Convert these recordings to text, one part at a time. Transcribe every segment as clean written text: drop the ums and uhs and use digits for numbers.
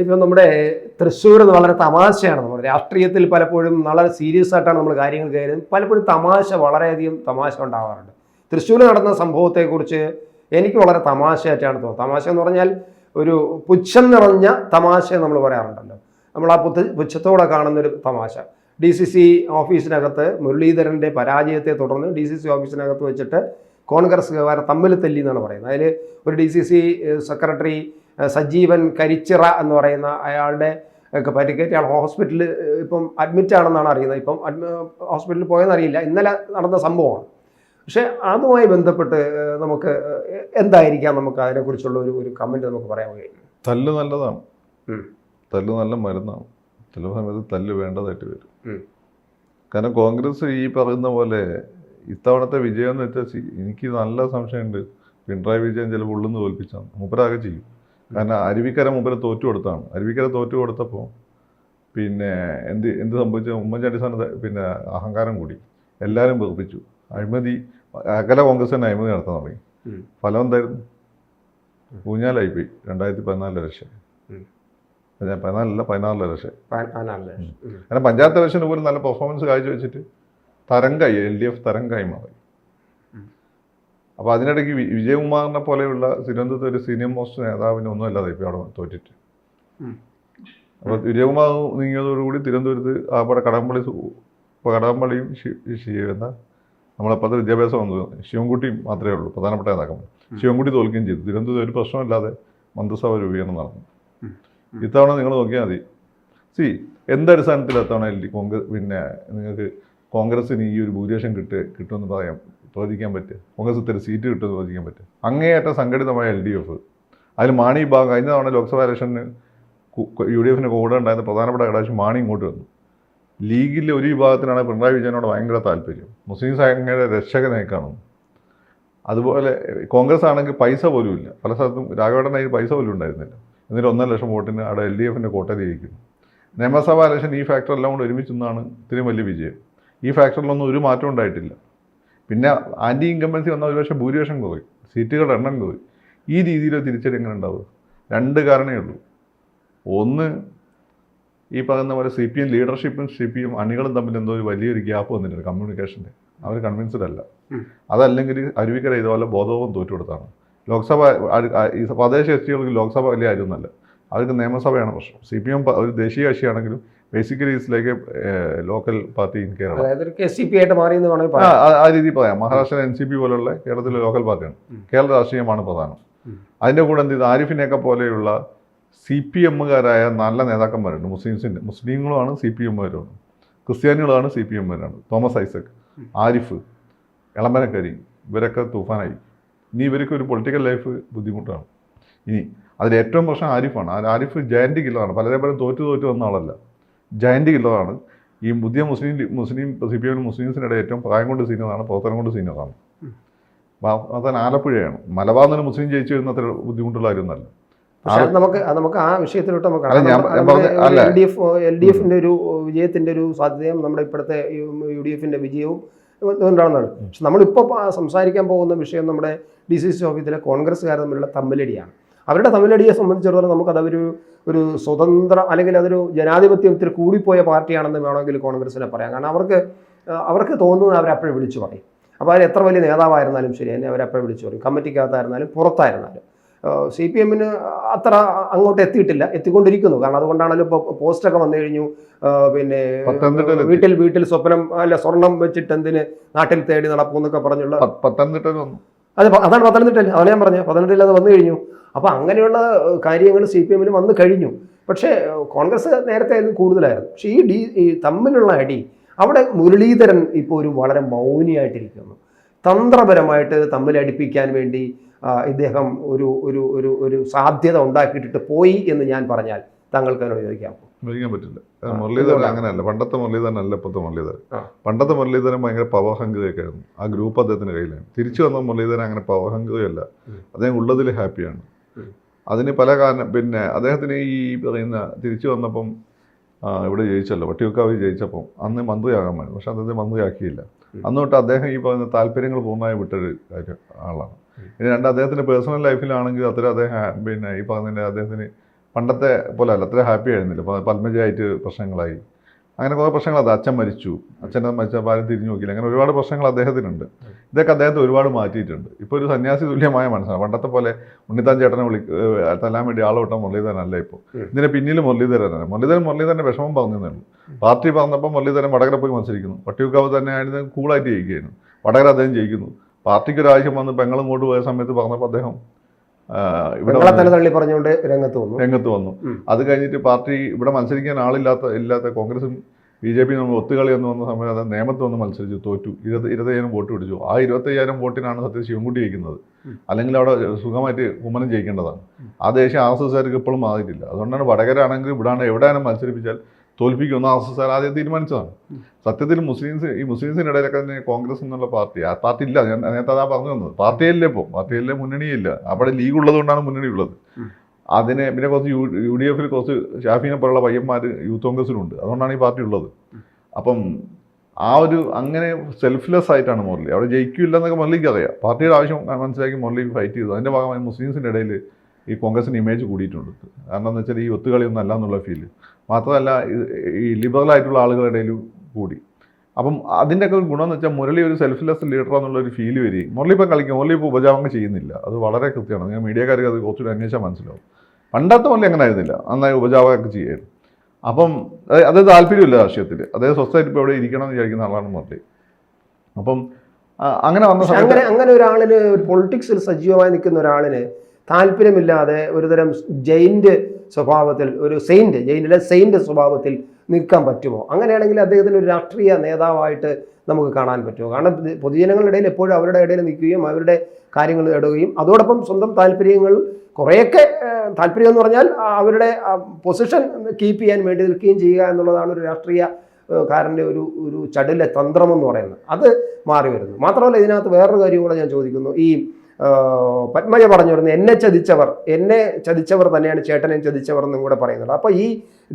ഇപ്പം നമ്മുടെ തൃശ്ശൂർ വളരെ തമാശയാണ്. നമ്മുടെ രാഷ്ട്രീയത്തിൽ പലപ്പോഴും വളരെ സീരിയസ് ആയിട്ടാണ് നമ്മൾ കാര്യങ്ങൾ കയറുന്നത്. പലപ്പോഴും വളരെയധികം തമാശ ഉണ്ടാവാറുണ്ട്. തൃശ്ശൂർ നടന്ന സംഭവത്തെക്കുറിച്ച് എനിക്ക് വളരെ തമാശയായിട്ടാണ് തോന്നുന്നത്. തമാശ എന്ന് പറഞ്ഞാൽ ഒരു പുച്ഛം നിറഞ്ഞ തമാശ നമ്മൾ പറയാറുണ്ടല്ലോ. നമ്മൾ ആ പുച്ഛത്തോടെ കാണുന്നൊരു തമാശ. DCC ഓഫീസിനകത്ത് മുരളീധരൻ്റെ പരാജയത്തെ തുടർന്ന് DCC ഓഫീസിനകത്ത് വെച്ചിട്ട് കോൺഗ്രസ്സുകാർ തമ്മിൽ തല്ലി എന്നാണ് പറയുന്നത്. അതിൽ ഒരു DCC സെക്രട്ടറി സജീവൻ കരിച്ചിറ എന്ന് പറയുന്ന അയാളുടെ ഒക്കെ പരിക്കേറ്റ് അയാൾ ഹോസ്പിറ്റലിൽ ഇപ്പം അഡ്മിറ്റ് ആണെന്നാണ് അറിയുന്നത്. ഇപ്പം ഹോസ്പിറ്റലിൽ പോയെന്നറിയില്ല. ഇന്നലെ നടന്ന സംഭവമാണ്. പക്ഷേ അതുമായി ബന്ധപ്പെട്ട് നമുക്ക് എന്തായിരിക്കാം നമുക്ക് അതിനെക്കുറിച്ചുള്ള ഒരു കമൻറ്റ് നമുക്ക് പറയാൻ കഴിയും? തല്ല് നല്ലതാണ്, തല്ല് നല്ല മരുന്നാണ്. ചില സമയത്ത് തല്ല് വേണ്ടതായിട്ട് വരും. കാരണം കോൺഗ്രസ് ഈ പറയുന്ന പോലെ ഇത്തവണത്തെ വിജയം എന്ന് വെച്ചാൽ എനിക്ക് നല്ല സംശയമുണ്ട് പിണറായി വിജയൻ ചിലപ്പോൾ ഉള്ളുന്ന് തോൽപ്പിച്ചാണ്. മൂപ്പരാകെ ചെയ്യും. കാരണം അരുവിക്കര മൂപ്പര തോറ്റു കൊടുത്താണ്. അരുവിക്കര തോറ്റു കൊടുത്തപ്പോൾ പിന്നെ എന്ത് സംഭവിച്ച ഉമ്മൻചാണ്ടി സ്ഥാനത്ത് പിന്നെ അഹങ്കാരം കൂടി, എല്ലാവരും വെറുപ്പിച്ചു. അഴിമതി അകല കോൺഗ്രസ് തന്നെ അഴിമതി നടത്താൻ തുടങ്ങി. ഫലം എന്തായിരുന്നു? ഊഞ്ഞാലായിപ്പോയി. 2014 ഇലക്ഷൻ, 14 ഇലക്ഷൻ. കാരണം പഞ്ചായത്ത് ഇലക്ഷന് പോലും നല്ല പെർഫോമൻസ് കാഴ്ചവെച്ചിട്ട് തരംഗായി, LDF തരംഗായി മാറി. അപ്പോൾ അതിനിടയ്ക്ക് വിജയകുമാറിനെ പോലെയുള്ള തിരുവനന്തപുരത്ത് ഒരു സീനിയർ മോസ്റ്റ് നേതാവിന് ഒന്നും അല്ലാതെ ഇപ്പോൾ അവിടെ തോറ്റിട്ട്. അപ്പോൾ വിജയകുമാർ നീങ്ങിയതോടുകൂടി തിരുവനന്തപുരത്ത് അവിടെ കടകംപള്ളിയും എന്താ നമ്മളെപ്പോഴത്തെ വിദ്യാഭ്യാസം വന്നത് ശിവൻകുട്ടിയും മാത്രമേ ഉള്ളൂ പ്രധാനപ്പെട്ട നേതാക്കൾ. ശിവൻകുട്ടി തോൽക്കുകയും ചെയ്തു. തിരുവനന്തപുരത്ത് ഒരു പ്രശ്നമില്ലാതെ മന്ത്രിസഭ രൂപീകരണം നടന്നു. ഇത്തവണ നിങ്ങൾ നോക്കിയാൽ മതി. എന്തടിസ്ഥാനത്തിൽ എത്തവണ പിന്നെ നിങ്ങൾക്ക് കോൺഗ്രസിന് ഈ ഒരു ഭൂരിപക്ഷം കിട്ടുമെന്ന് പ്രവചിക്കാൻ പറ്റുക? കോൺഗ്രസ് ഇത്തിരി സീറ്റ് കിട്ടുമെന്ന് പ്രവചിക്കാൻ പറ്റുക? അങ്ങേയറ്റം സംഘടിതമായ LDF. അതിൽ മാണി ഭാഗം കഴിഞ്ഞ തവണ ലോക്സഭാ ഇലക്ഷന് UDFിൻ്റെ കൂടെ ഉണ്ടായിരുന്ന പ്രധാനപ്പെട്ട ഘടകം മാണി ഇങ്ങോട്ട് വന്നു. ലീഗിലെ ഒരു വിഭാഗത്തിനാണ് പിണറായി വിജയനോട് ഭയങ്കര താല്പര്യം. മുസ്ലിം സംഘടനയുടെ രക്ഷകനായി കാണുന്നു. അതുപോലെ കോൺഗ്രസ് ആണെങ്കിൽ പൈസ പോലും ഇല്ല. പല സ്ഥലത്തും രാഘവേട്ടനായി പൈസ പോലും ഉണ്ടായിരുന്നില്ല. എന്നിട്ട് 1.5 ലക്ഷം വോട്ടിന് അവിടെ LDFിൻ്റെ കോട്ടയിൽ ജയിക്കുന്നു. നിയമസഭാ ഇലക്ഷൻ ഈ ഫാക്ടറെല്ലാം കൂടെ ഒരുമിച്ച് നിന്നാണ് ഇത്രയും വലിയ വിജയം. ഈ ഫാക്ടറിലൊന്നും ഒരു മാറ്റം ഉണ്ടായിട്ടില്ല. പിന്നെ ആൻറ്റി ഇൻകംബൻസി വന്ന ഒരുപക്ഷെ ഭൂരിപക്ഷം കുറയും, സീറ്റുകളുടെ എണ്ണം കുറയും. ഈ രീതിയിൽ തിരിച്ചടി എങ്ങനെ ഉണ്ടാവുക? 2 കാരണമേ ഉള്ളൂ. ഒന്ന്, ഈ പറയുന്ന പോലെ CPM ലീഡർഷിപ്പും CPM അണികളും തമ്മിൽ എന്തോ ഒരു വലിയൊരു ഗ്യാപ്പ് വന്നിട്ടുണ്ട് കമ്മ്യൂണിക്കേഷൻ്റെ. അവർ കൺവിൻസ്ഡ് അല്ല. അതല്ലെങ്കിൽ അരുവിക്കര ഇതുപോലെ ബോധവും തോറ്റു കൊടുത്താണ്. ലോക്സഭ ഈ പ്രാദേശിക STകൾക്ക് ലോക്സഭ വലിയ കാര്യമൊന്നുമല്ല, അവർക്ക് നിയമസഭയാണ് പ്രശ്നം. CPM ഒരു ദേശീയ കക്ഷിയാണെങ്കിലും ബേസിക്കലി ഇതിലേക്ക് ലോക്കൽ പാർട്ടി ഇൻ കേരള, ആ രീതി പറയാം. മഹാരാഷ്ട്ര NCP പോലുള്ള കേരളത്തിലെ ലോക്കൽ പാർട്ടിയാണ്. കേരള രാഷ്ട്രീയമാണ് പ്രധാനം. അതിൻ്റെ കൂടെ എന്ത് ചെയ്തു? ആരിഫിനെയൊക്കെ പോലെയുള്ള CPMകാരായ നല്ല നേതാക്കന്മാരുണ്ട്. മുസ്ലിങ്ങളുമാണ് CPMകാരാണ്, ക്രിസ്ത്യാനികളാണ് CPMകാരാണ്. തോമസ് ഐസക്, ആരിഫ്, എളമനക്കരി, ഇവരൊക്കെ തൂഫാനായി. ഇനി ഇവർക്ക് ഒരു പൊളിറ്റിക്കൽ ലൈഫ് ബുദ്ധിമുട്ടാണ്. ഇനി അതിൽ ഏറ്റവും പ്രശ്നം ആരിഫാണ്. ആരിഫ് ജയന്റ് കില്ലറാണ്. പലരെപ്പോഴും തോറ്റു വന്ന ആളല്ല, ജയന്റ് കില്ലറാണ്. ഈ പുതിയ മുസ്ലിം CPM മുസ്ലിംസിനിടെ ഏറ്റവും പ്രായം കൊണ്ട് സീനിയറാണ്, പ്രവർത്തനം കൊണ്ട് സീനിയറാണ്. അതാണ് ആലപ്പുഴയാണ്. മലബാറിന് മുസ്ലിം ജയിച്ചു വരുന്ന അത്ര ബുദ്ധിമുട്ടുള്ള കാര്യമൊന്നുമല്ല. നമുക്ക് ആ വിഷയത്തിലോട്ട് LDFിന്റെ ഒരു വിജയത്തിന്റെ ഒരു സാധ്യതയും നമ്മുടെ ഇപ്പോഴത്തെ UDFിന്റെ വിജയവും ഉണ്ടാകുന്നതാണ്. പക്ഷെ നമ്മളിപ്പോൾ സംസാരിക്കാൻ പോകുന്ന വിഷയം നമ്മുടെ DCC ഓഫീസിലെ കോൺഗ്രസ്സുകാർ തമ്മിലുള്ള തമ്മിലടിയാണ്. അവരുടെ തമ്മിലടിയെ സംബന്ധിച്ചിടത്തോളം നമുക്കത് ഒരു സ്വതന്ത്ര അല്ലെങ്കിൽ അതൊരു ജനാധിപത്യത്തിൽ കൂടിപ്പോയ പാർട്ടിയാണെന്ന് വേണമെങ്കിൽ കോൺഗ്രസ്സിനെ പറയാം. കാരണം അവർക്ക് തോന്നുന്നത് അവരപ്പോഴും വിളിച്ചു പറയും. അപ്പോൾ അവർ എത്ര വലിയ നേതാവായിരുന്നാലും ശരി തന്നെ അവരപ്പോഴും വിളിച്ചു പറയും. കമ്മിറ്റിക്കകത്തായിരുന്നാലും പുറത്തായിരുന്നാലും. CPMന് അത്ര അങ്ങോട്ട് എത്തിക്കൊണ്ടിരിക്കുന്നു. കാരണം അതുകൊണ്ടാണല്ലോ ഇപ്പോൾ പോസ്റ്റൊക്കെ വന്നു കഴിഞ്ഞു. പിന്നെ വീട്ടിൽ സ്വർണം വെച്ചിട്ട് എന്തിന് നാട്ടിൽ തേടി നടക്കുമെന്നൊക്കെ പറഞ്ഞുള്ള അതാണ് പത്തനംതിട്ടയിൽ. അതാണ് ഞാൻ പറഞ്ഞത്, പത്തനംതിട്ടയിൽ അത് വന്നു കഴിഞ്ഞു. അപ്പോൾ അങ്ങനെയുള്ള കാര്യങ്ങൾ CPMന് വന്നു കഴിഞ്ഞു. പക്ഷേ കോൺഗ്രസ് നേരത്തെ അതിൽ കൂടുതലായിരുന്നു. പക്ഷേ ഈ തമ്മിലുള്ള അടി അവിടെ മുരളീധരൻ ഇപ്പോൾ വളരെ മൗനിയായിട്ടിരിക്കുന്നു. തന്ത്രപരമായിട്ട് തമ്മിലടിപ്പിക്കാൻ വേണ്ടി ഇദ്ദേഹം ഒരു സാധ്യത ഉണ്ടാക്കിയിട്ടിട്ട് പോയി എന്ന് ഞാൻ പറഞ്ഞാൽ താങ്കൾക്ക് അതിനോട് ചോദിക്കാൻ പറ്റില്ല. മുരളീധരൻ അങ്ങനെയല്ല. പണ്ടത്തെ മുരളീധരൻ അല്ല ഇപ്പോഴത്തെ മുരളീധരൻ. പണ്ടത്തെ മുരളീധരൻ ഭയങ്കര പവർഹംഗതയൊക്കെ ആയിരുന്നു. ആ ഗ്രൂപ്പ് അദ്ദേഹത്തിൻ്റെ കയ്യിലാണ്. തിരിച്ചു വന്ന മുരളീധരൻ അങ്ങനെ പവർഹംഗതയല്ല. അദ്ദേഹം ഉള്ളതിൽ ഹാപ്പിയാണ്. അതിന് പല കാരണം. പിന്നെ അദ്ദേഹത്തിന് ഈ പറയുന്ന തിരിച്ചു വന്നപ്പം ഇവിടെ ജയിച്ചല്ലോ, വട്ടിയൂർക്കാവ് ജയിച്ചപ്പം അന്ന് മന്ത്രിയാകാൻ പക്ഷെ അദ്ദേഹത്തെ മന്ത്രിയാക്കിയില്ല. അന്ന് തൊട്ട് അദ്ദേഹം ഈ പറയുന്ന താല്പര്യങ്ങൾ പൂർണ്ണമായി വിട്ടൊരു ആളാണ്. ഇനി അദ്ദേഹത്തിൻ്റെ പേഴ്സണൽ ലൈഫിലാണെങ്കിൽ അത്ര അദ്ദേഹം പിന്നെ ഈ പറഞ്ഞതിൻ്റെ അദ്ദേഹത്തിന് പണ്ടത്തെ പോലെ അല്ല, അത്ര ഹാപ്പി ആയിരുന്നില്ല. പത്മജയായിട്ട് പ്രശ്നങ്ങളായി, അങ്ങനെ കുറേ പ്രശ്നങ്ങൾ. അത് അച്ഛൻ മരിച്ചു, അച്ഛനെ മരിച്ചപ്പോൾ ആരും തിരിഞ്ഞു നോക്കിയില്ല, അങ്ങനെ ഒരുപാട് പ്രശ്നങ്ങൾ അദ്ദേഹത്തിനുണ്ട്. ഇതൊക്കെ അദ്ദേഹത്തെ ഒരുപാട് മാറ്റിയിട്ടുണ്ട്. ഇപ്പോൾ ഒരു സന്യാസി തുല്യമായ മനസ്സാണ്. പണ്ടത്തെ പോലെ ഉണ്ണിത്താൻ ചേട്ടനെ തല്ലാൻ വേണ്ടി ആളെ വിട്ടാൽ മുരളീധരനല്ല ഇപ്പോൾ. ഇതിന് പിന്നിൽ മുരളീധരനാണ്. മുരളീധരൻ്റെ വിഷമം പറഞ്ഞതേ ഉള്ളൂ. പാർട്ടി പറഞ്ഞപ്പോൾ മുരളീധരൻ വടകര പോയി മത്സരിക്കുന്നു. വട്ടിയൂർക്കാവ് തന്നെ ആയിരുന്നു, കൂളായിട്ട് ജയിക്കുകയായിരുന്നു. വടകര അദ്ദേഹം ജയിക്കുന്നു. പാർട്ടിക്ക് ഒരാവശ്യം വന്ന് പെങ്ങളും ഇങ്ങോട്ട് പോയ സമയത്ത് പറഞ്ഞപ്പോൾ അദ്ദേഹം ഇവിടെ തള്ളി പറഞ്ഞുകൊണ്ട് രംഗത്ത് വന്നു. അത് കഴിഞ്ഞിട്ട് പാർട്ടി ഇവിടെ മത്സരിക്കാൻ ഇല്ലാത്ത കോൺഗ്രസും BJP നമ്മൾ ഒത്തുകളി എന്ന് വന്ന സമയത്ത് അത് നേമത്ത് വന്ന് മത്സരിച്ചു, തോറ്റു. 25,000 വോട്ട് പിടിച്ചു. ആ 25,000 വോട്ടിനാണ് സത്യം ശിവൻകുട്ടി ജയിക്കുന്നത്. അല്ലെങ്കിൽ അവിടെ സുഖമായിട്ട് കുമ്മനം ജയിക്കേണ്ടതാണ്. ആ ദേശീയ RSSകാർക്ക് ഇപ്പോഴും മാറിയിട്ടില്ല. അതുകൊണ്ടാണ് വടകര ആണെങ്കിലും ഇവിടാണ് എവിടെയാണ് മത്സരിപ്പിച്ചാൽ തോൽപ്പിക്കുമെന്ന് RSSകാർ ആദ്യം തീരുമാനിച്ചതാണ്. സത്യത്തിൽ മുസ്ലിംസിൻ്റെ ഇടയിലൊക്കെ തന്നെ കോൺഗ്രസ് എന്നുള്ള ആ പാർട്ടി ഇല്ല. ഞാൻ നേരത്തെ അതാ പറഞ്ഞു തന്നത്. പാർട്ടിയല്ലേ ഇപ്പോൾ, പാർട്ടിയല്ലേ മുന്നണിയില്ല. അവിടെ ലീഗ് ഉള്ളത് കൊണ്ടാണ് മുന്നണി ഉള്ളത്. അതിനെ പിന്നെ കുറച്ച് UDF കുറച്ച് ഷാഫിനെ പോലുള്ള പയ്യന്മാർ യൂത്ത് കോൺഗ്രസിലുണ്ട്. അതുകൊണ്ടാണ് ഈ പാർട്ടി ഉള്ളത്. അപ്പം ആ ഒരു അങ്ങനെ സെൽഫ്ലെസ് ആയിട്ടാണ് മുരളി. അവിടെ ജയിക്കില്ല എന്നൊക്കെ മുരളിക്ക് അറിയാം. പാർട്ടിയുടെ ആവശ്യം മനസ്സിലാക്കി മുരളി ഫൈറ്റ് ചെയ്തു. അതിൻ്റെ ഭാഗമായി മുസ്ലിംസിൻ്റെ ഇടയിൽ ഈ കോൺഗ്രസിന് ഇമേജ് കൂടിയിട്ടുണ്ട്. കാരണം എന്ന് വെച്ചാൽ ഈ ഒത്തുകളിയൊന്നും അല്ല എന്നുള്ള ഫീല്. മാത്രമല്ല ഈ ലിബറലായിട്ടുള്ള ആളുകളുടെ ഇടയിലും കൂടി. അപ്പം അതിൻ്റെയൊക്കെ ഒരു ഗുണം എന്ന് വെച്ചാൽ മുരളി ഒരു സെൽഫ്ലെസ് ലീഡർ എന്നുള്ളൊരു ഫീല് വരികയും മുരളി ഇപ്പം കളിക്കും. മുരളി ഇപ്പോൾ ഉപജാപനം ചെയ്യുന്നില്ല. അത് വളരെ കൃത്യമാണ്. നിങ്ങൾ മീഡിയക്കാർക്ക് അത് കുറച്ചുകൂടി അന്വേഷിച്ചാൽ മനസ്സിലാവും. പണ്ടത്തെ മുരളി അങ്ങനെ ആയിരുന്നില്ല, നന്നായി ഉപജാപകമൊക്കെ ചെയ്യായിരുന്നു. അപ്പം അത് താല്പര്യമില്ല രാഷ്ട്രീയത്തിൽ. അതായത് സ്വസ്ഥമായിട്ട് ഇപ്പോൾ എവിടെ ഇരിക്കണം എന്ന് വിചാരിക്കുന്ന ആളാണ് മുരളി. അപ്പം അങ്ങനെ വന്ന അങ്ങനെ ഒരാളിന് ഒരു പൊളിറ്റിക്സിൽ സജീവമായി നിൽക്കുന്ന ഒരാളിന് താല്പര്യമില്ലാതെ ഒരുതരം ജയിൻ്റ് സ്വഭാവത്തിൽ, ഒരു ജയിനിലെ സെയിൻ്റ് സ്വഭാവത്തിൽ നിൽക്കാൻ പറ്റുമോ? അങ്ങനെയാണെങ്കിൽ അദ്ദേഹത്തിന് ഒരു രാഷ്ട്രീയ നേതാവായിട്ട് നമുക്ക് കാണാൻ പറ്റുമോ? കാരണം പൊതുജനങ്ങളുടെ ഇടയിൽ എപ്പോഴും അവരുടെ ഇടയിൽ നിൽക്കുകയും അവരുടെ കാര്യങ്ങൾ ഇടുകയും അതോടൊപ്പം സ്വന്തം താല്പര്യങ്ങൾ കുറേയൊക്കെ താല്പര്യം എന്ന് പറഞ്ഞാൽ അവരുടെ പൊസിഷൻ കീപ്പ് ചെയ്യാൻ വേണ്ടി നിൽക്കുകയും ചെയ്യുക എന്നുള്ളതാണ് ഒരു രാഷ്ട്രീയക്കാരൻ്റെ ഒരു ചടുല തന്ത്രമെന്ന് പറയുന്നത്. അത് മാറി വരുന്നു. മാത്രമല്ല ഇതിനകത്ത് വേറൊരു കാര്യം കൂടെ ഞാൻ ചോദിക്കുന്നു. ഈ പത്മജ പറഞ്ഞു വരുന്നത് എന്നെ ചതിച്ചവർ തന്നെയാണ് ചേട്ടനെ ചതിച്ചവർ എന്നും കൂടെ പറയുന്നത്. അപ്പോൾ ഈ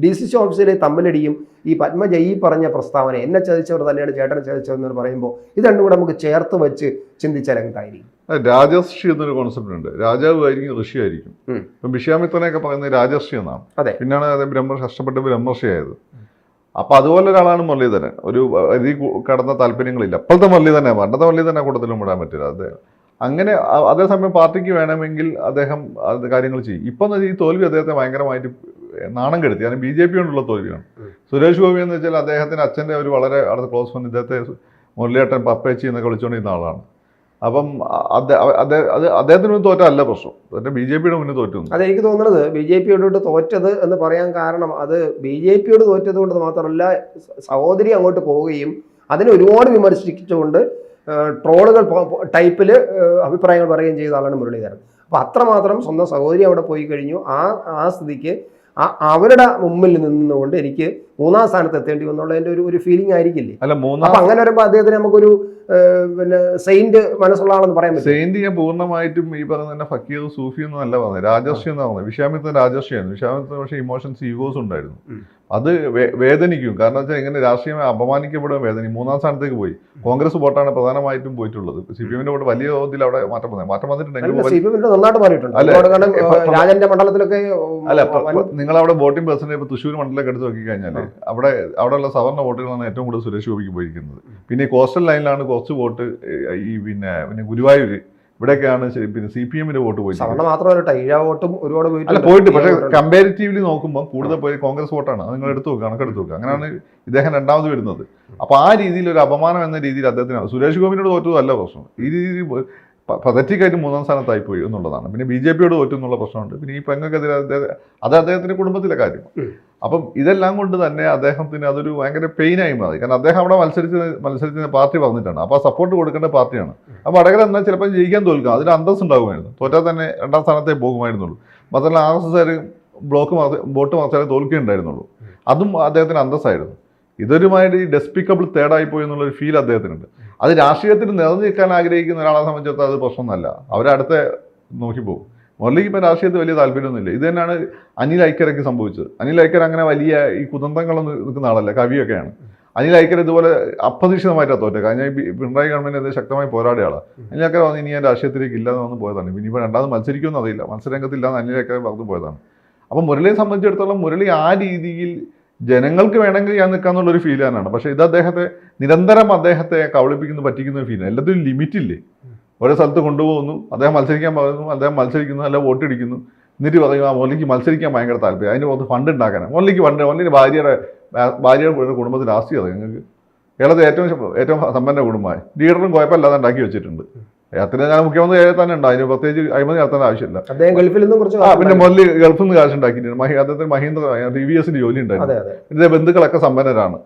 DCC ഓഫീസിലെ തമ്മിലടിയും ഈ പത്മജ ഈ പറഞ്ഞ പ്രസ്താവന എന്നെ ചതിച്ചവർ തന്നെയാണ് ചേട്ടനെ ചതിച്ചവർ എന്ന് പറയുമ്പോൾ ഇത് രണ്ടും കൂടെ നമുക്ക് ചേർത്ത് വെച്ച് ചിന്തിച്ചാൽ എന്തായിരിക്കും? രാജർഷി എന്നൊരു കോൺസെപ്റ്റ് ഉണ്ട്. രാജാവ് ആയിരിക്കും, ഋഷി ആയിരിക്കും. ഇപ്പം വിശ്വാമിത്രനെയൊക്കെ പറയുന്നത് രാജർഷി എന്നാണ്. പിന്നാണ് അത് കഷ്ടപ്പെട്ട് ബ്രഹ്മർഷിയായത്. അപ്പം അതുപോലെ ഒരാളാണ് മുരളീധരൻ. ഒരു അതി കടന്ന താല്പര്യങ്ങളില്ല. അപ്പോഴത്തെ മുരളീധരനെ, പണ്ടത്തെ മുരളീധരനെ കൂട്ടത്തിലും വിടാൻ പറ്റില്ല. അദ്ദേഹം അങ്ങനെ അതേസമയം പാർട്ടിക്ക് വേണമെങ്കിൽ അദ്ദേഹം അത് കാര്യങ്ങൾ ചെയ്യും. ഇപ്പം എന്ന് വെച്ചാൽ ഈ തോൽവി അദ്ദേഹത്തെ ഭയങ്കരമായിട്ട് നാണം കെടുത്തി. കാരണം BJP കൊണ്ടുള്ള തോൽവിയാണ്. സുരേഷ് ഗോപി എന്ന് വെച്ചാൽ അദ്ദേഹത്തിൻ്റെ അച്ഛൻ്റെ ഒരു വളരെ അടുത്ത ക്ലോസ് ഫ്രണ്ട്. ഇദ്ദേഹത്തെ മുരളിയേട്ടൻ പപ്പേച്ചി എന്നൊക്കെ വിളിച്ചുകൊണ്ടിരുന്ന ആളാണ്. അപ്പം അദ്ദേഹത്തിന് തോറ്റല്ല പ്രശ്നം, BJPയുടെ മുന്നിൽ തോറ്റു. അതെനിക്ക് തോന്നുന്നത് BJPയോട് തോറ്റത് എന്ന് പറയാൻ കാരണം അത് BJPയോട് തോറ്റത് കൊണ്ട് മാത്രമല്ല, സഹോദരി അങ്ങോട്ട് പോവുകയും അതിനെ ഒരുപാട് വിമർശിച്ചുകൊണ്ട് ട്രോളുകൾ ടൈപ്പിൽ അഭിപ്രായങ്ങൾ പറയുകയും ചെയ്ത ആളാണ് മുരളീധരൻ. അപ്പോൾ അത്രമാത്രം സ്വന്തം സഹോദരി അവിടെ പോയി കഴിഞ്ഞു. ആ സ്ഥിതിക്ക് അവരുടെ മുമ്പിൽ നിന്നുകൊണ്ട് എനിക്ക് 3ാം സ്ഥാനത്ത് എത്തേണ്ടി വന്നുള്ളതിൻ്റെ ഒരു ഫീലിംഗ് ആയിരിക്കില്ലേ? അപ്പൊ അങ്ങനെ വരുമ്പോൾ അദ്ദേഹത്തിന് നമുക്കൊരു പിന്നെ സെയിന്റ് മനസ്സുള്ള ആളെന്ന് പറയാൻ പറ്റും. സെയിന്റ് ഞാൻ പൂർണ്ണമായിട്ടും ഈ പറഞ്ഞ തന്നെ ഫക്കീർ സൂഫി ഒന്നും അല്ല പറഞ്ഞത്, രാജർഷി എന്നാണ് പറഞ്ഞത്. വിശ്വാമിത്രൻ രാജർഷിയായിരുന്നു. വിശ്വാമിത്രൻ പക്ഷേ ഇമോഷൻസ്, ഈഗോസ് ഉണ്ടായിരുന്നു. അത് വേദനിക്കും. കാരണം വെച്ചാൽ ഇങ്ങനെ രാഷ്ട്രീയമായി അപമാനിക്കപ്പെടുക വേദനിക്കും. 3ാം സ്ഥാനത്തേക്ക് പോയി. കോൺഗ്രസ് വോട്ടാണ് പ്രധാനമായിട്ടും പോയിട്ടുള്ളത്. CPM വോട്ട് വലിയ തോതിൽ അവിടെ മാറ്റം വന്നിട്ടുണ്ടെങ്കിൽ അല്ല, നിങ്ങളവിടെ വോട്ടിംഗ് പെർസെന്റേജ് ഇപ്പോൾ തൃശ്ശൂർ മണ്ഡലമൊക്കെ എടുത്ത് നോക്കിക്കഴിഞ്ഞാൽ അവിടെയുള്ള സവർണ്ണ വോട്ടുകളാണ് ഏറ്റവും കൂടുതൽ സുരേഷ് ഗോപിക്ക് പോയിരിക്കുന്നത്. പിന്നെ ഈ കോസ്റ്റൽ ലൈനിലാണ് കുറച്ച് വോട്ട് ഈ പിന്നെ ഗുരുവായൂർ ഇവിടെയൊക്കെയാണ് പിന്നെ CPM-ന്റെ വോട്ട് പോയിട്ട് പോയിട്ട്. പക്ഷേ കമ്പാരിറ്റീവ്ലി നോക്കുമ്പോൾ കൂടുതൽ പോയി കോൺഗ്രസ് വോട്ടാണ്. അത് നിങ്ങൾ എടുത്തു നോക്കുക, കണക്കെടുത്ത് നോക്കുക. അങ്ങനെയാണ് ഇദ്ദേഹം 2ാമത് വരുന്നത്. അപ്പോൾ ആ രീതിയിൽ ഒരു അപമാനം എന്ന രീതിയിൽ അദ്ദേഹത്തിന് സുരേഷ് ഗോപിനോട് തോറ്റതല്ല പ്രശ്നം. ഈ രീതിയിൽ പതറ്റിക്കായിട്ട് 3ാം സ്ഥാനത്തായി പോയി എന്നുള്ളതാണ്. പിന്നെ BJPയോട് തോറ്റു എന്നുള്ള പ്രശ്നമുണ്ട്. പിന്നെ ഈ പെങ്ങൾക്കെതിരെ അത് അദ്ദേഹത്തിന്റെ കുടുംബത്തിലെ കാര്യം. അപ്പം ഇതെല്ലാം കൊണ്ട് തന്നെ അദ്ദേഹത്തിന് അതൊരു ഭയങ്കര പെയിനായി മാറി. കാരണം അദ്ദേഹം അവിടെ മത്സരിച്ച പാർട്ടി പറഞ്ഞിട്ടാണ്. അപ്പോൾ ആ സപ്പോർട്ട് കൊടുക്കേണ്ട പാർട്ടിയാണ്. അപ്പോൾ വടകര എന്നാൽ ചിലപ്പോൾ ജയിക്കാൻ തോൽക്കാം, അതിന് അന്തസ് ഉണ്ടാകുമായിരുന്നു. തോറ്റാൽ തന്നെ 2ാം സ്ഥാനത്തേ പോകുമായിരുന്നുള്ളൂ. മാത്രമല്ല RSSകാർ വോട്ട് മാത്രമേ തോൽക്കുകയുണ്ടായിരുന്നുള്ളൂ. അതും അദ്ദേഹത്തിന് അന്തസ്സായിരുന്നു. ഇതൊരുമായിട്ട് ഡെസ്പിക്കബിൾ തേർഡായി പോയി എന്നുള്ളൊരു ഫീൽ അദ്ദേഹത്തിനുണ്ട്. അത് രാഷ്ട്രീയത്തിൽ നിറഞ്ഞു നിൽക്കാൻ ആഗ്രഹിക്കുന്ന ഒരാളെ സംബന്ധിച്ചിടത്തോളം അത് പ്രശ്നമൊന്നുമല്ല. അവരടുത്ത് നോക്കിപ്പോകും. മുരളിക്ക് ഇപ്പോൾ രാഷ്ട്രീയത്തിൽ വലിയ താല്പര്യമൊന്നുമില്ല. ഇത് തന്നെയാണ് അനിൽ ഐക്യരയ്ക്ക് സംഭവിച്ചത്. അനിൽ ഐക്യർ അങ്ങനെ വലിയ ഈ കുതന്ത്രങ്ങളൊന്നും നിൽക്കുന്ന ആളല്ല, കവിയൊക്കെയാണ്. അനിൽ ഐക്യർ ഇതുപോലെ അപ്രതീക്ഷിതമായിട്ടാണ് തോറ്റത്. കഴിഞ്ഞ പിണറായി ഗവൺമെൻറ് ശക്തമായി പോരാടിയ ആളാണ്. അനിൽ ഐക്യർ വന്ന് ഇനി ഞാൻ രാഷ്ട്രീയത്തിലേക്ക് ഇല്ലാന്ന് വന്ന് പോയതാണ്. പിന്നെ ഇപ്പോൾ 2ാമത് മത്സരിക്കുമെന്ന് അറിയില്ല, മത്സരരംഗത്തില്ലാന്ന് അനിൽ ഐക്യർ പറഞ്ഞു പോയതാണ്. അപ്പം മുരളിയെ സംബന്ധിച്ചിടത്തോളം മുരളി ആ രീതിയിൽ ജനങ്ങൾക്ക് വേണമെങ്കിൽ ഞാൻ നിൽക്കാന്നുള്ളൊരു ഫീൽ തന്നെയാണ്. പക്ഷേ ഇത് അദ്ദേഹത്തെ നിരന്തരം അദ്ദേഹത്തെ കബളിപ്പിക്കുന്നു, പറ്റിക്കുന്ന ഒരു ഫീലാണ്. എല്ലാത്തിനും ലിമിറ്റില്ലേ. ഓരോ സ്ഥലത്ത് കൊണ്ടുപോകുന്നു, അദ്ദേഹം മത്സരിക്കാൻ പറയുന്നു, അദ്ദേഹം മത്സരിക്കുന്നു, അല്ല വോട്ട് ഇടിക്കുന്നു, എന്നിട്ട് പറയും ആ മുരളിക്ക് മത്സരിക്കാൻ ഭയങ്കര താല്പര്യം, അതിന് പുറത്ത് ഫണ്ട് ഉണ്ടാക്കാനാണ്. മുരളിക്ക് ഭാര്യയുടെ കുടുംബത്തിൽ ആസ്തി അത് ഞങ്ങൾക്ക് കേരളത്തിൽ ഏറ്റവും സമ്പന്ന കുടുംബമായി ലീഡറും കുഴപ്പമില്ലാതെ ഉണ്ടാക്കി വെച്ചിട്ടുണ്ട്. അത്രയും ഞാൻ മുഖ്യമന്ത്രി തന്നെ ഉണ്ട്, അതിന് പ്രത്യേകിച്ച് അഴിമതി നടത്തേണ്ട ആവശ്യമില്ല. അദ്ദേഹം ഗൾഫിൽ നിന്നും കുറച്ച് പിന്നെ മുരളി ഗൾഫിൽ നിന്ന് കാശ് ഉണ്ടാക്കിയിട്ടുണ്ട്. അദ്ദേഹത്തിന് മഹീന്ദ്ര TVS ജോലി ഉണ്ടായിരുന്നു. ഇതിന്റെ ബന്ധുക്കളൊക്കെ സമ്പന്നരാണ്.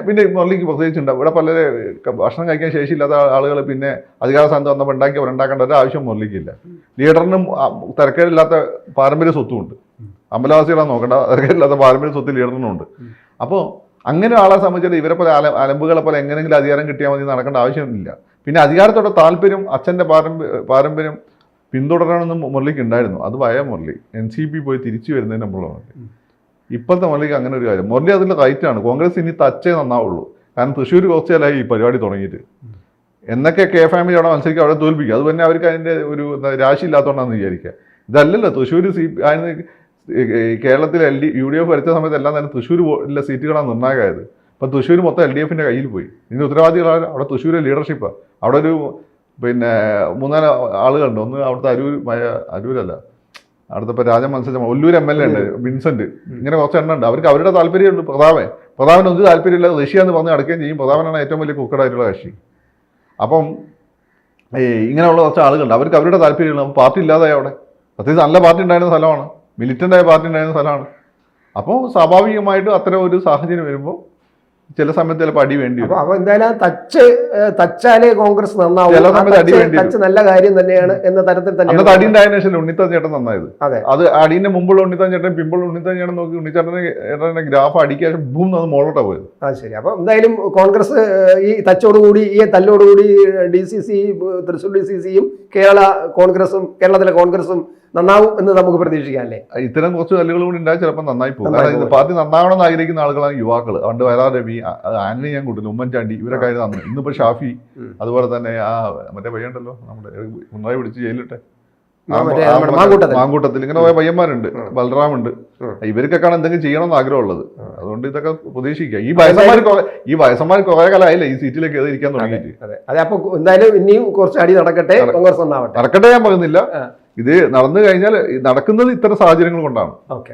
പിന്നെ മുരളിക്ക് പ്രത്യേകിച്ചുണ്ട്. ഇവിടെ പലരെ ഭക്ഷണം കഴിക്കാൻ ശേഷിയില്ലാത്ത ആളുകൾ പിന്നെ അധികാര സ്ഥാനത്ത് വന്നപ്പോൾ ഉണ്ടാക്കേണ്ട ഒരു ആവശ്യം മുരളിക്കില്ല. ലീഡറിനും തിരക്കേടില്ലാത്ത പാരമ്പര്യ സ്വത്തുമുണ്ട്. അമ്പലവാസികളാണ് നോക്കേണ്ട, തിരക്കേടില്ലാത്ത പാരമ്പര്യ സ്വത്ത് ലീഡറിനും ഉണ്ട്. അപ്പോൾ അങ്ങനെ ആളെ സംബന്ധിച്ചിട്ട് ഇവരെ പോലെ അലമ്പുകളെ പോലെ എങ്ങനെയെങ്കിലും അധികാരം കിട്ടിയാൽ മതി നടക്കേണ്ട ആവശ്യമില്ല. പിന്നെ അധികാരത്തോടെ താല്പര്യം അച്ഛൻ്റെ പാരമ്പര്യം പിന്തുടരണമെന്ന് മുരളിക്ക് ഉണ്ടായിരുന്നു. അത് വയ മുരളി NCP പോയി തിരിച്ചു വരുന്നതിന് മുമ്പുള്ള മുരളി. ഇപ്പോഴത്തെ മുരളിക്ക് അങ്ങനെ ഒരു കാര്യം, മുരളി അതിൽ റൈറ്റാണ്. കോൺഗ്രസ് ഇനി തച്ചേ നന്നാവുള്ളൂ. കാരണം തൃശ്ശൂർ കുറച്ചാലായി ഈ പരിപാടി തുടങ്ങിയിട്ട്. എന്നൊക്കെ കെ ഫാമിലി അവിടെ മത്സരിക്കുക, അവിടെ തോൽപ്പിക്കുക. അത് തന്നെ അവർക്ക് അതിൻ്റെ ഒരു രാശി ഇല്ലാത്തതുകൊണ്ടാണെന്ന് വിചാരിക്കുക. ഇതല്ലല്ലോ തൃശ്ശൂർ കേരളത്തിൽ UDF ഭരിച്ച സമയത്ത് എല്ലാം തന്നെ തൃശ്ശൂരിലെ സീറ്റുകളാണ് നിർണായകമായത്. ഇപ്പം തൃശ്ശൂർ മൊത്തം LDFൻ്റെ കയ്യിൽ പോയി. ഇതിന് ഉത്തരവാദികളാണ് അവിടെ തൃശ്ശൂരെ ലീഡർഷിപ്പാണ്. അവിടെ ഒരു പിന്നെ 3-4 ആളുകളുണ്ട്. ഒന്ന് അവിടുത്തെ അരൂരല്ല, അവിടുത്തെ ഇപ്പോൾ രാജൻ മത്സരിച്ച ഒല്ലൂർ MLA ഉണ്ട്, വിൻസെന്റ്. ഇങ്ങനെ കുറച്ച് എണ്ണം ഉണ്ട്. അവർക്ക് അവരുടെ താല്പര്യമുണ്ട്. പ്രതാപന് ഒന്നും താല്പര്യമില്ല, റഷ്യ എന്ന് പറഞ്ഞ് നടക്കുകയും ചെയ്യും. പ്രതാപനാണ് ഏറ്റവും വലിയ കുക്കടായിട്ടുള്ള കക്ഷി. അപ്പം ഇങ്ങനെയുള്ള കുറച്ച് ആളുകളുണ്ട്, അവർക്ക് അവരുടെ താല്പര്യമുണ്ട്. അപ്പോൾ പാർട്ടി ഇല്ലാതായി അവിടെ. പ്രത്യേകിച്ച് നല്ല പാർട്ടി ഉണ്ടായിരുന്ന സ്ഥലമാണ്, മിലിറ്റൻ്റായ പാർട്ടി ഉണ്ടായിരുന്ന സ്ഥലമാണ്. അപ്പോൾ സ്വാഭാവികമായിട്ടും അത്തരം ഒരു സാഹചര്യം വരുമ്പോൾ ചില സമയത്ത് ചിലപ്പോൾ അടി വേണ്ടി വരും. അപ്പൊ എന്തായാലും തച്ചാലേ കോൺഗ്രസ് നന്നാവും, ചില സമയത്ത് അടി വേണ്ടി വരും. നല്ല കാര്യം തന്നെയാണ് എന്ന തരത്തിൽ തന്നെ. അന്നത്തെ അടി ഉണ്ടായതിനു ശേഷം ഉണ്ണിത്താൻ ചേട്ടൻ നന്നായത്. അത് അടീന്റെ മുമ്പുള്ള ഉണ്ണിത്താൻ ചേട്ടൻ പിമ്പുള്ള ഉണ്ണിത്താൻ ചേട്ടൻ നോക്കി ഉണ്ണിച്ചാട്ടന്റെ ഗ്രാഫ് അടിക്കാൻ ബൂം അത് മോളോട്ടാ പോയത്. ശരി. അപ്പൊ എന്തായാലും കോൺഗ്രസ് ഈ തച്ചോടുകൂടി, ഈ തല്ലോടുകൂടി DCC, തൃശ്ശൂർ DCCയും കേരളത്തിലെ കോൺഗ്രസും നന്നാവും എന്ന് നമുക്ക് പ്രതീക്ഷിക്കാം അല്ലേ? ഇത്തരം കുറച്ച് കല്ലുകൾ കൂടി ഉണ്ടായി ചിലപ്പോൾ നന്നായി പോകും. കാരണം പാർട്ടി നന്നാവണം എന്ന് ആഗ്രഹിക്കുന്ന ആളുകളാണ് യുവാക്കൾ. അതുകൊണ്ട് വയലാർ രവി, ആന്റണി ഞാൻ കൂട്ടുന്നു, ഉമ്മൻചാണ്ടി, ഇവരൊക്കെ ആയിരുന്നു നന്നു. ഇന്നിപ്പോ ഷാഫി, അതുപോലെ തന്നെ ആ മറ്റേ പയ്യണ്ടല്ലോ നമ്മുടെ പിണറായി പിടിച്ച് ജയിലിട്ടെ മാങ്കൂട്ടത്തിൽ, ഇങ്ങനെ പോയ പയ്യന്മാരുണ്ട്, ബലറാമുണ്ട്. ഇവർക്കൊക്കെയാണ് എന്തെങ്കിലും ചെയ്യണമെന്ന് ആഗ്രഹമുള്ളത്. അതുകൊണ്ട് ഇതൊക്കെ പ്രതീക്ഷിക്കുക. ഈ വയസ്സന്മാർ കുറെ കാലമായില്ലേ ഈ സീറ്റിലേക്ക് ഇരിക്കാൻ തുടങ്ങിയിട്ട്. അതെ. അപ്പൊ എന്തായാലും ഇനിയും കുറച്ച് അടി നടക്കട്ടെ, കോൺഗ്രസ് നടക്കട്ടെ ഞാൻ പറയുന്നില്ല. ഇത് നടന്നു കഴിഞ്ഞാൽ നടക്കുന്നത് ഇത്തരം സാഹചര്യങ്ങൾ കൊണ്ടാണ്. ഓക്കെ.